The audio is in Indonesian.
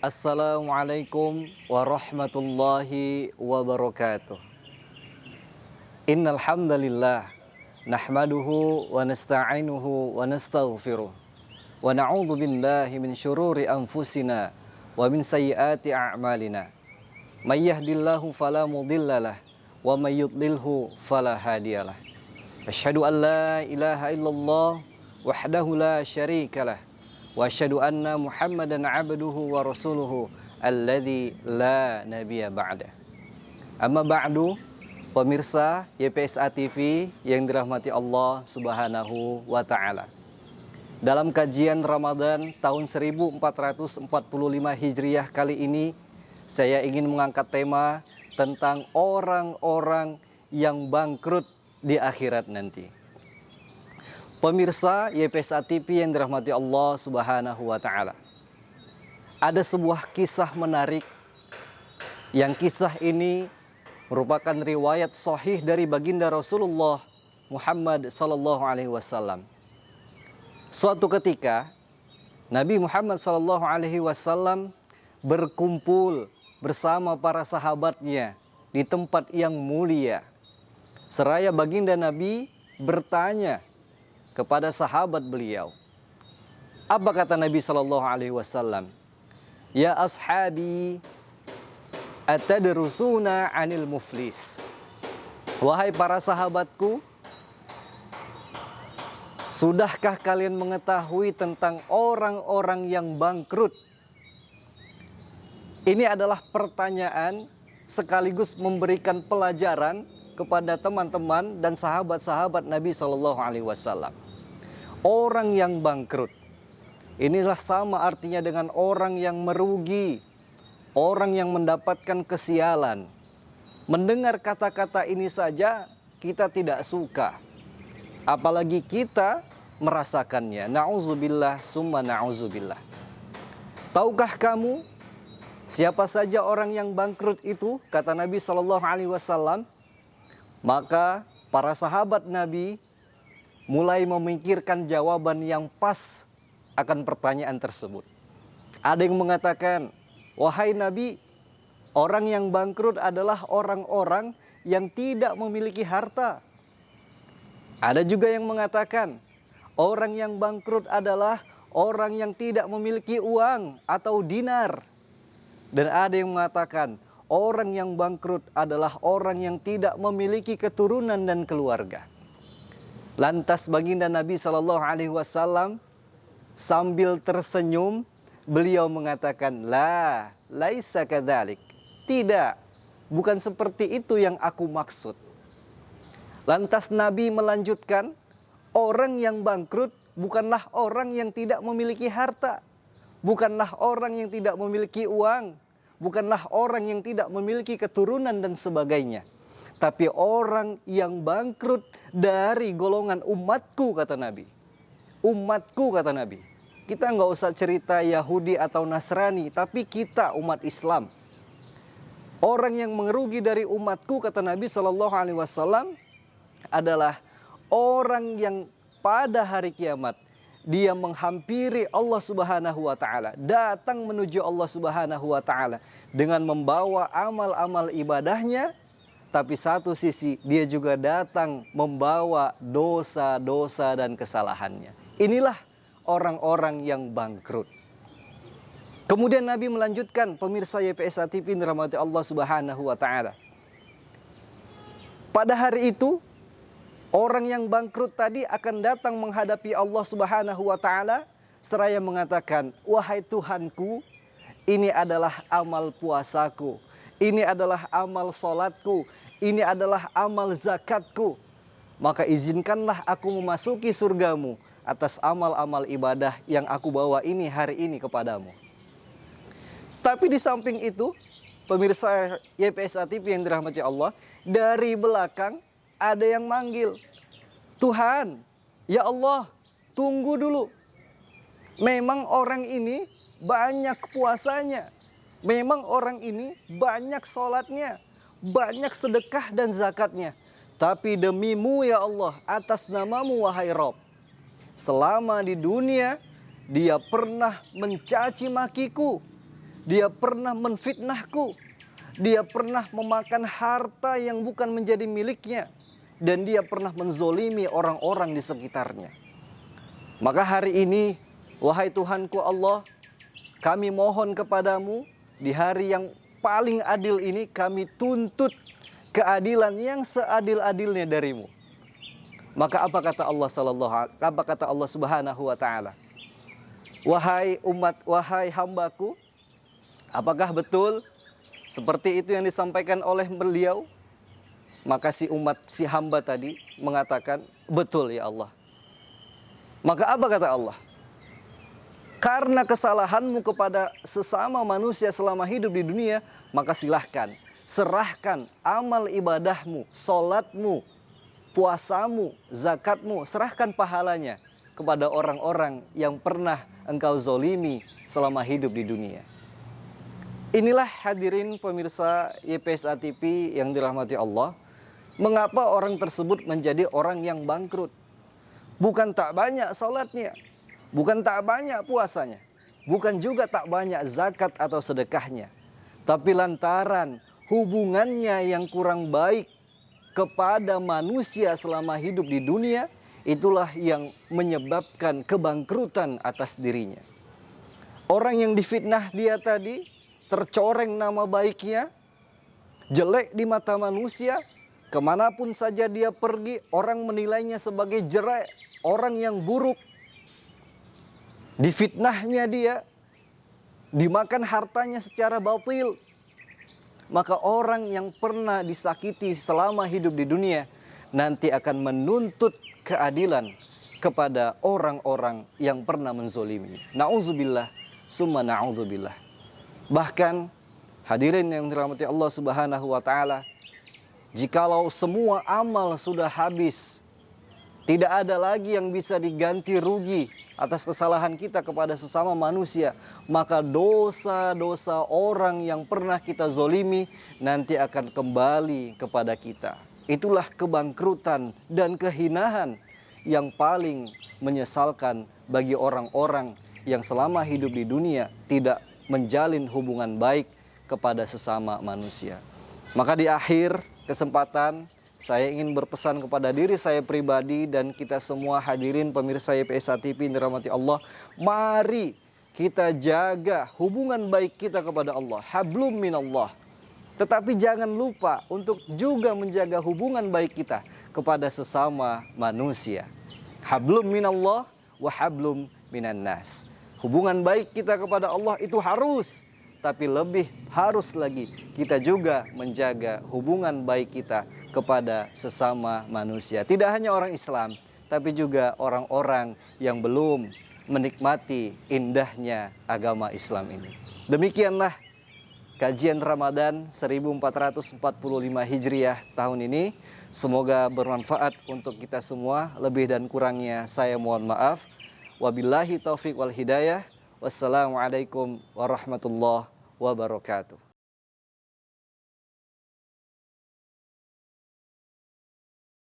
Assalamualaikum warahmatullahi wabarakatuh. Innal hamdalillah nahmaduhu wa nasta'inuhu wa nastaghfiruh wa na'udzu billahi min syururi anfusina wa min sayyiati a'malina. May yahdihillahu fala mudhillalah wa may yudlilhu fala hadiyalah. Asyhadu an la ilaha illallah wahdahu la syarikalah wa asyhadu anna Muhammadan abduhu wa rasuluhu alladzi la nabiyya ba'da. Amma ba'du, pemirsa YPSA TV yang dirahmati Allah Subhanahu wa taala. Dalam kajian Ramadan tahun 1445 Hijriah kali ini, saya ingin mengangkat tema tentang orang-orang yang bangkrut di akhirat nanti. Pemirsa YPSA TV yang dirahmati Allah Subhanahu wa taala. Ada sebuah kisah menarik yang kisah ini merupakan riwayat sahih dari baginda Rasulullah Muhammad sallallahu alaihi wasallam. Suatu ketika Nabi Muhammad sallallahu alaihi wasallam berkumpul bersama para sahabatnya di tempat yang mulia. Seraya baginda Nabi bertanya kepada sahabat beliau. Apa kata Nabi sallallahu alaihi wasallam? Ya ashabi, atadrusuna 'anil muflis. Wahai para sahabatku, sudahkah kalian mengetahui tentang orang-orang yang bangkrut? Ini adalah pertanyaan sekaligus memberikan pelajaran kepada teman-teman dan sahabat-sahabat Nabi sallallahu alaihi wasallam. Orang yang bangkrut, inilah sama artinya dengan orang yang merugi, orang yang mendapatkan kesialan. Mendengar kata-kata ini saja kita tidak suka, apalagi kita merasakannya. Na'udzubillah summa na'udzubillah. Tahukah kamu siapa saja orang yang bangkrut itu? Kata Nabi sallallahu alaihi wasallam. Maka para sahabat Nabi mulai memikirkan jawaban yang pas akan pertanyaan tersebut. Ada yang mengatakan, wahai Nabi, orang yang bangkrut adalah orang-orang yang tidak memiliki harta. Ada juga yang mengatakan, orang yang bangkrut adalah orang yang tidak memiliki uang atau dinar. Dan ada yang mengatakan, orang yang bangkrut adalah orang yang tidak memiliki keturunan dan keluarga. Lantas baginda Nabi sallallahu alaihi wasallam sambil tersenyum, beliau mengatakan, la, laisa kadzalik. Tidak, bukan seperti itu yang aku maksud. Lantas Nabi melanjutkan, orang yang bangkrut bukanlah orang yang tidak memiliki harta, bukanlah orang yang tidak memiliki uang, bukanlah orang yang tidak memiliki keturunan dan sebagainya. Tapi orang yang bangkrut dari golongan umatku, kata Nabi. Umatku, kata Nabi. Kita nggak usah cerita Yahudi atau Nasrani, tapi kita umat Islam. Orang yang merugi dari umatku, kata Nabi sallallahu alaihi wasallam, adalah orang yang pada hari kiamat dia menghampiri Allah Subhanahu wa taala, datang menuju Allah Subhanahu wa taala dengan membawa amal-amal ibadahnya, tapi satu sisi dia juga datang membawa dosa-dosa dan kesalahannya. Inilah orang-orang yang bangkrut. Kemudian Nabi melanjutkan, pemirsa YPSA TV dirahmati Allah Subhanahu wa taala. Pada hari itu orang yang bangkrut tadi akan datang menghadapi Allah Subhanahu wa taala seraya mengatakan, wahai Tuhanku, ini adalah amal puasaku, ini adalah amal salatku, ini adalah amal zakatku. Maka izinkanlah aku memasuki surgamu atas amal-amal ibadah yang aku bawa ini hari ini kepadamu. Tapi di samping itu, pemirsa YPSA TV yang dirahmati Allah, dari belakang ada yang manggil, Tuhan, ya Allah, tunggu dulu. Memang orang ini banyak puasanya, memang orang ini banyak sholatnya, banyak sedekah dan zakatnya. Tapi demi-Mu ya Allah, atas nama-Mu wahai Rob, selama di dunia dia pernah mencaci makiku, dia pernah menfitnahku, dia pernah memakan harta yang bukan menjadi miliknya, dan dia pernah menzolimi orang-orang di sekitarnya. Maka hari ini, wahai Tuhanku Allah, kami mohon kepadamu, di hari yang paling adil ini kami tuntut keadilan yang seadil-adilnya darimu. Maka apa kata Allah Subhanahu wa taala? Wahai umat, wahai hambaku, apakah betul seperti itu yang disampaikan oleh beliau? Maka si hamba tadi mengatakan, betul ya Allah. Maka apa kata Allah? Karena kesalahanmu kepada sesama manusia selama hidup di dunia, maka silahkan serahkan amal ibadahmu, solatmu, puasamu, zakatmu, serahkan pahalanya kepada orang-orang yang pernah engkau zolimi selama hidup di dunia. Inilah hadirin pemirsa YPSA TV yang dirahmati Allah, mengapa orang tersebut menjadi orang yang bangkrut. Bukan tak banyak solatnya, bukan tak banyak puasanya, bukan juga tak banyak zakat atau sedekahnya, tapi lantaran hubungannya yang kurang baik kepada manusia selama hidup di dunia, itulah yang menyebabkan kebangkrutan atas dirinya. Orang yang difitnah dia tadi, tercoreng nama baiknya, jelek di mata manusia, kemanapun saja dia pergi, orang menilainya sebagai jelek, orang yang buruk. Difitnahnya dia, dimakan hartanya secara batil. Maka orang yang pernah disakiti selama hidup di dunia nanti akan menuntut keadilan kepada orang-orang yang pernah menzolimi. Na'udzubillah, summa na'udzubillah. Bahkan hadirin yang dirahmati Allah Subhanahu wa taala, jikalau semua amal sudah habis, tidak ada lagi yang bisa diganti rugi atas kesalahan kita kepada sesama manusia, maka dosa-dosa orang yang pernah kita zolimi nanti akan kembali kepada kita. Itulah kebangkrutan dan kehinaan yang paling menyesalkan bagi orang-orang yang selama hidup di dunia tidak menjalin hubungan baik kepada sesama manusia. Maka di akhir kesempatan, saya ingin berpesan kepada diri saya pribadi dan kita semua hadirin pemirsa YPSA TV yang dirahmati Allah. Mari kita jaga hubungan baik kita kepada Allah. Hablum minallah. Tetapi jangan lupa untuk juga menjaga hubungan baik kita kepada sesama manusia. Hablum minallah wa hablum minan nas. Hubungan baik kita kepada Allah itu harus, tapi lebih harus lagi kita juga menjaga hubungan baik kita kepada sesama manusia. Tidak hanya orang Islam, tapi juga orang-orang yang belum menikmati indahnya agama Islam ini. Demikianlah kajian Ramadan 1445 Hijriah tahun ini. Semoga bermanfaat untuk kita semua. Lebih dan kurangnya saya mohon maaf. Wabillahi taufiq wal hidayah. Wassalamualaikum warahmatullahi wabarakatuh.